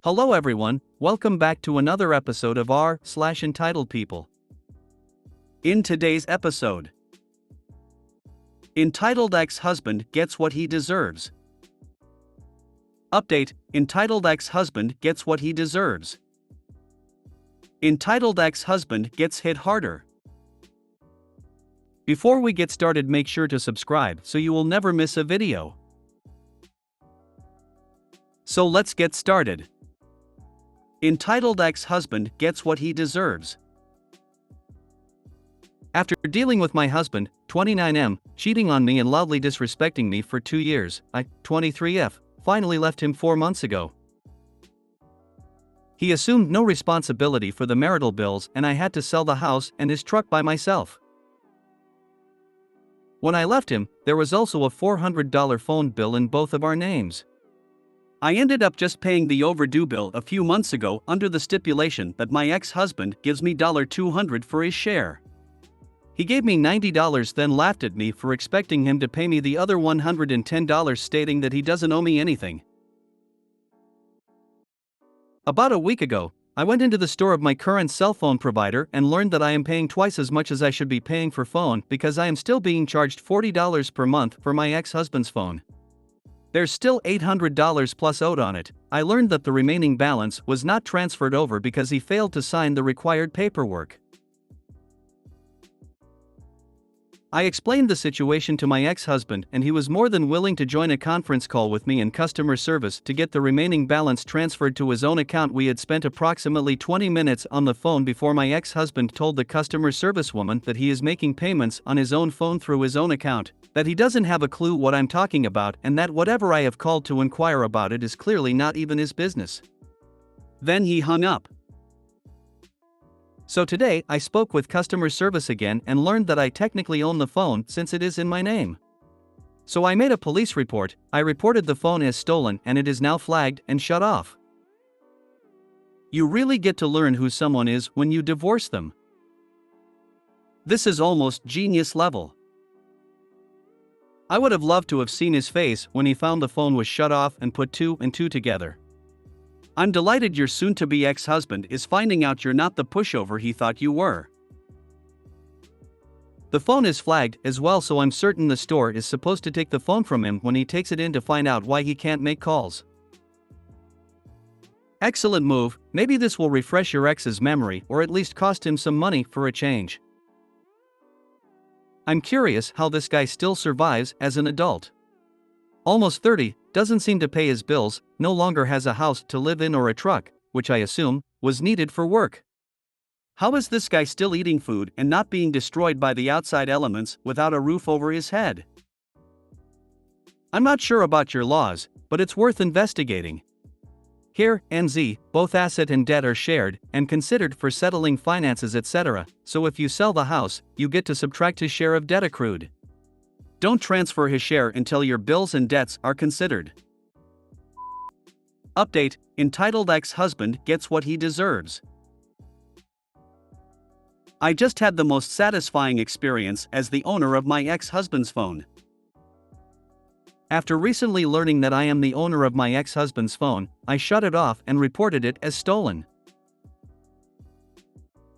Hello everyone, welcome back to another episode of r/Entitled People. In today's episode, entitled ex-husband gets what he deserves. Update: entitled ex-husband gets what he deserves. Entitled ex-husband gets hit harder. Before we get started, make sure to subscribe so you will never miss a video. So let's get started. Entitled ex-husband gets what he deserves. After dealing with my husband, 29M, cheating on me and loudly disrespecting me for 2 years, I, 23F, finally left him 4 months ago. He assumed no responsibility for the marital bills and I had to sell the house and his truck by myself. When I left him, there was also a $400 phone bill in both of our names. I ended up just paying the overdue bill a few months ago under the stipulation that my ex-husband gives me $200 for his share. He gave me $90, then laughed at me for expecting him to pay me the other $110, stating that he doesn't owe me anything. About a week ago, I went into the store of my current cell phone provider and learned that I am paying twice as much as I should be paying for phone because I am still being charged $40 per month for my ex-husband's phone. There's still $800 plus owed on it. I learned that the remaining balance was not transferred over because he failed to sign the required paperwork. I explained the situation to my ex-husband and he was more than willing to join a conference call with me and customer service to get the remaining balance transferred to his own account. We had spent approximately 20 minutes on the phone before my ex-husband told the customer service woman that he is making payments on his own phone through his own account, that he doesn't have a clue what I'm talking about and that whatever I have called to inquire about it is clearly not even his business. Then he hung up. So today, I spoke with customer service again and learned that I technically own the phone since it is in my name. So I made a police report. I reported the phone as stolen and it is now flagged and shut off. You really get to learn who someone is when you divorce them. This is almost genius level. I would have loved to have seen his face when he found the phone was shut off and put 2 and 2 together. I'm delighted your soon-to-be ex-husband is finding out you're not the pushover he thought you were. The phone is flagged as well, so I'm certain the store is supposed to take the phone from him when he takes it in to find out why he can't make calls. Excellent move. Maybe this will refresh your ex's memory or at least cost him some money for a change. I'm curious how this guy still survives as an adult. Almost 30, doesn't seem to pay his bills, no longer has a house to live in or a truck, which I assume was needed for work. How is this guy still eating food and not being destroyed by the outside elements without a roof over his head? I'm not sure about your laws, but it's worth investigating. Here, NZ, both asset and debt are shared and considered for settling finances, etc., so if you sell the house, you get to subtract his share of debt accrued. Don't transfer his share until your bills and debts are considered. Update: entitled ex-husband gets what he deserves. I just had the most satisfying experience as the owner of my ex-husband's phone. After recently learning that I am the owner of my ex-husband's phone, I shut it off and reported it as stolen.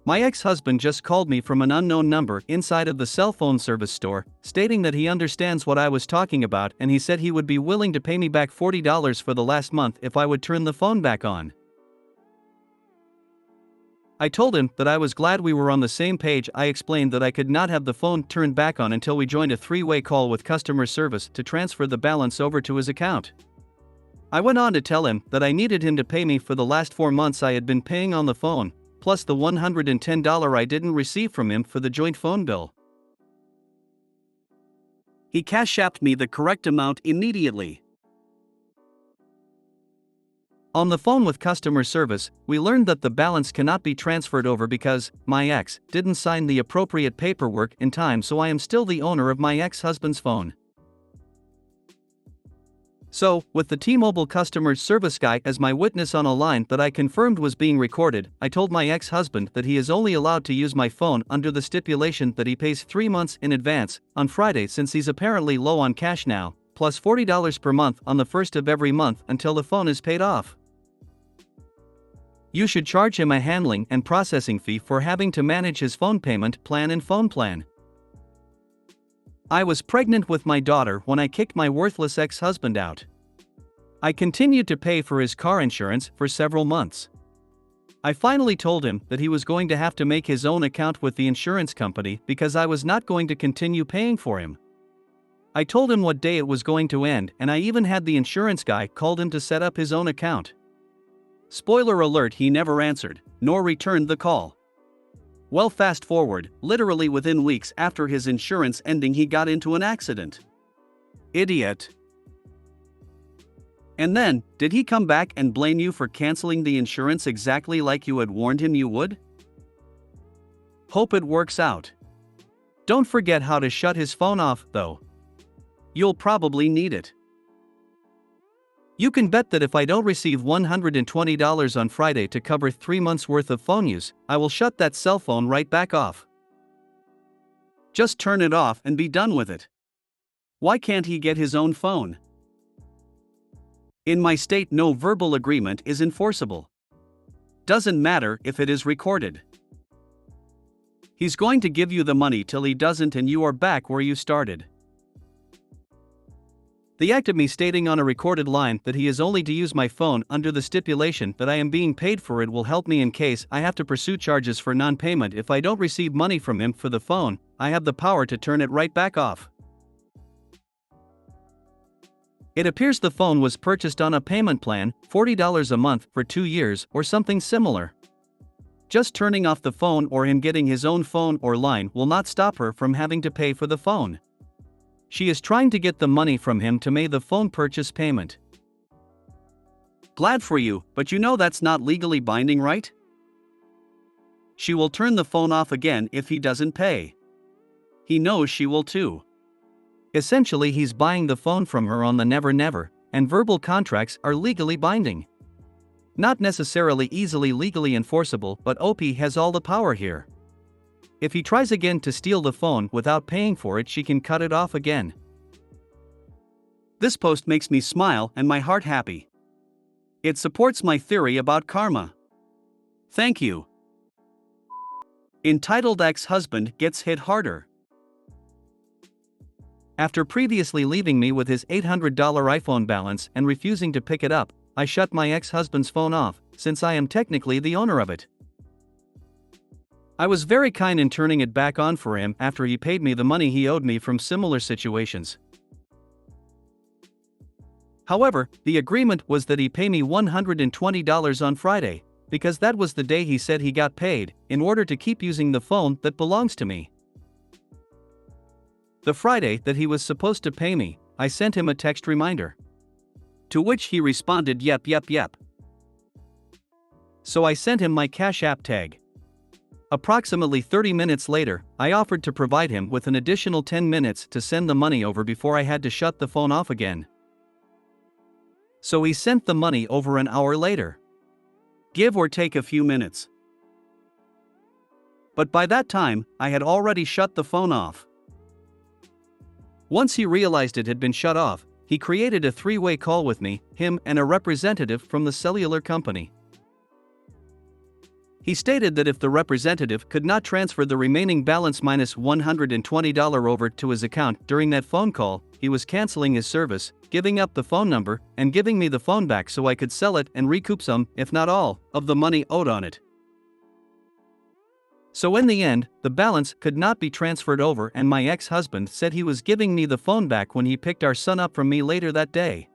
My ex-husband just called me from an unknown number inside of the cell phone service store, stating that he understands what I was talking about and he said he would be willing to pay me back $40 for the last month if I would turn the phone back on. I told him that I was glad we were on the same page. I explained that I could not have the phone turned back on until we joined a 3-way call with customer service to transfer the balance over to his account. I went on to tell him that I needed him to pay me for the last 4 months I had been paying on the phone, plus the $110 I didn't receive from him for the joint phone bill. He cash-apped me the correct amount immediately. On the phone with customer service, we learned that the balance cannot be transferred over because my ex didn't sign the appropriate paperwork in time, so I am still the owner of my ex-husband's phone. So, with the T-Mobile customer service guy as my witness on a line that I confirmed was being recorded, I told my ex-husband that he is only allowed to use my phone under the stipulation that he pays 3 months in advance, on Friday since he's apparently low on cash now, plus $40 per month on the first of every month until the phone is paid off. You should charge him a handling and processing fee for having to manage his phone payment plan and phone plan. I was pregnant with my daughter when I kicked my worthless ex-husband out. I continued to pay for his car insurance for several months. I finally told him that he was going to have to make his own account with the insurance company because I was not going to continue paying for him. I told him what day it was going to end, and I even had the insurance guy called him to set up his own account. Spoiler alert, he never answered, nor returned the call. Well, fast forward, literally within weeks after his insurance ending, he got into an accident. Idiot. And then, did he come back and blame you for canceling the insurance exactly like you had warned him you would? Hope it works out. Don't forget how to shut his phone off, though. You'll probably need it. You can bet that if I don't receive $120 on Friday to cover 3 months' worth of phone use, I will shut that cell phone right back off. Just turn it off and be done with it. Why can't he get his own phone? In my state, no verbal agreement is enforceable. Doesn't matter if it is recorded. He's going to give you the money till he doesn't, and you are back where you started. The act of me stating on a recorded line that he is only to use my phone under the stipulation that I am being paid for it will help me in case I have to pursue charges for non-payment if I don't receive money from him for the phone. I have the power to turn it right back off. It appears the phone was purchased on a payment plan, $40 a month for 2 years or something similar. Just turning off the phone or him getting his own phone or line will not stop her from having to pay for the phone. She is trying to get the money from him to make the phone purchase payment. Glad for you, but you know that's not legally binding, right? She will turn the phone off again if he doesn't pay. He knows she will too. Essentially, he's buying the phone from her on the never-never, and verbal contracts are legally binding. Not necessarily easily legally enforceable, but OP has all the power here. If he tries again to steal the phone without paying for it, she can cut it off again. This post makes me smile and my heart happy. It supports my theory about karma. Thank you. Entitled ex-husband gets hit harder. After previously leaving me with his $800 iPhone balance and refusing to pick it up, I shut my ex-husband's phone off, since I am technically the owner of it. I was very kind in turning it back on for him after he paid me the money he owed me from similar situations. However, the agreement was that he pay me $120 on Friday, because that was the day he said he got paid, in order to keep using the phone that belongs to me. The Friday that he was supposed to pay me, I sent him a text reminder. To which he responded, yep. So I sent him my Cash App tag. Approximately 30 minutes later, I offered to provide him with an additional 10 minutes to send the money over before I had to shut the phone off again. So he sent the money over an hour later. Give or take a few minutes. But by that time, I had already shut the phone off. Once he realized it had been shut off, he created a 3-way call with me, him, and a representative from the cellular company. He stated that if the representative could not transfer the remaining balance minus $120 over to his account during that phone call, he was canceling his service, giving up the phone number, and giving me the phone back so I could sell it and recoup some, if not all, of the money owed on it. So in the end, the balance could not be transferred over, and my ex-husband said he was giving me the phone back when he picked our son up from me later that day.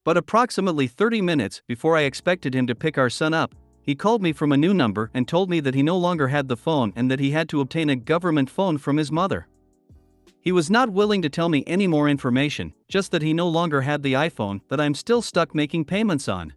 But approximately 30 minutes before I expected him to pick our son up, he called me from a new number and told me that he no longer had the phone and that he had to obtain a government phone from his mother. He was not willing to tell me any more information, just that he no longer had the iPhone that I'm still stuck making payments on.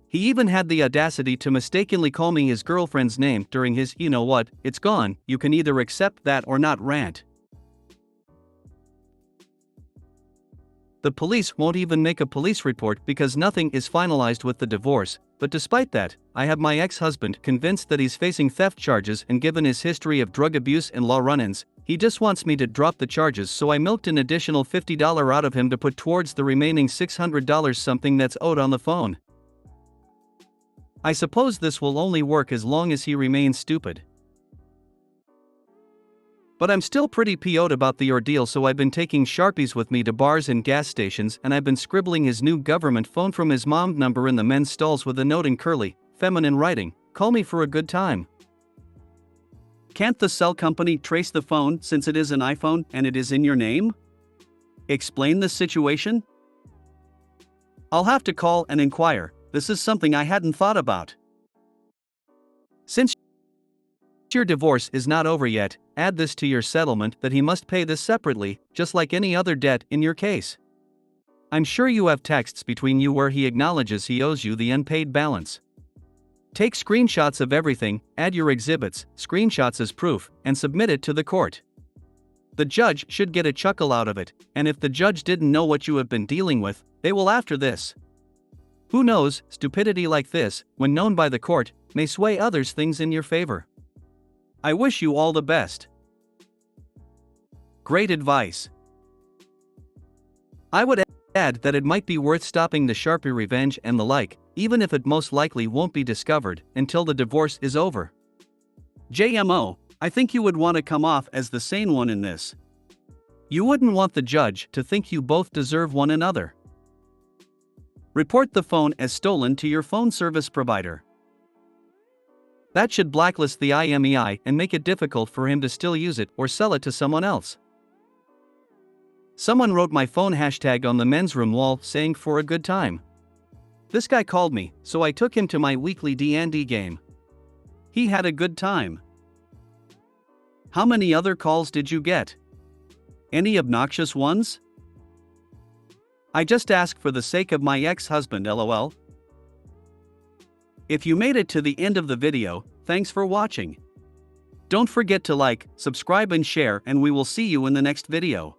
He even had the audacity to mistakenly call me his girlfriend's name during his "you know what, it's gone, you can either accept that or not" rant. The police won't even make a police report because nothing is finalized with the divorce, but despite that, I have my ex-husband convinced that he's facing theft charges, and given his history of drug abuse and law run-ins, he just wants me to drop the charges, so I milked an additional $50 out of him to put towards the remaining $600 something that's owed on the phone. I suppose this will only work as long as he remains stupid. But I'm still pretty PO'd about the ordeal, so I've been taking Sharpies with me to bars and gas stations, and I've been scribbling his new government phone from his mom's number in the men's stalls with a note in curly, feminine writing, "Call me for a good time." Can't the cell company trace the phone since it is an iPhone and it is in your name? Explain the situation? I'll have to call and inquire. This is something I hadn't thought about. Since your divorce is not over yet, add this to your settlement that he must pay this separately, just like any other debt in your case. I'm sure you have texts between you where he acknowledges he owes you the unpaid balance. Take screenshots of everything, add your exhibits, screenshots as proof, and submit it to the court. The judge should get a chuckle out of it, and if the judge didn't know what you have been dealing with, they will after this. Who knows, stupidity like this, when known by the court, may sway others' things in your favor. I wish you all the best. Great advice. I would add that it might be worth stopping the Sharpie revenge and the like, even if it most likely won't be discovered until the divorce is over. JMO, I think you would want to come off as the sane one in this. You wouldn't want the judge to think you both deserve one another. Report the phone as stolen to your phone service provider. That should blacklist the IMEI and make it difficult for him to still use it or sell it to someone else. Someone wrote my phone hashtag on the men's room wall saying for a good time. This guy called me, so I took him to my weekly D&D game. He had a good time. How many other calls did you get? Any obnoxious ones? I just ask for the sake of my ex-husband, LOL. If you made it to the end of the video, thanks for watching. Don't forget to like, subscribe and share, and we will see you in the next video.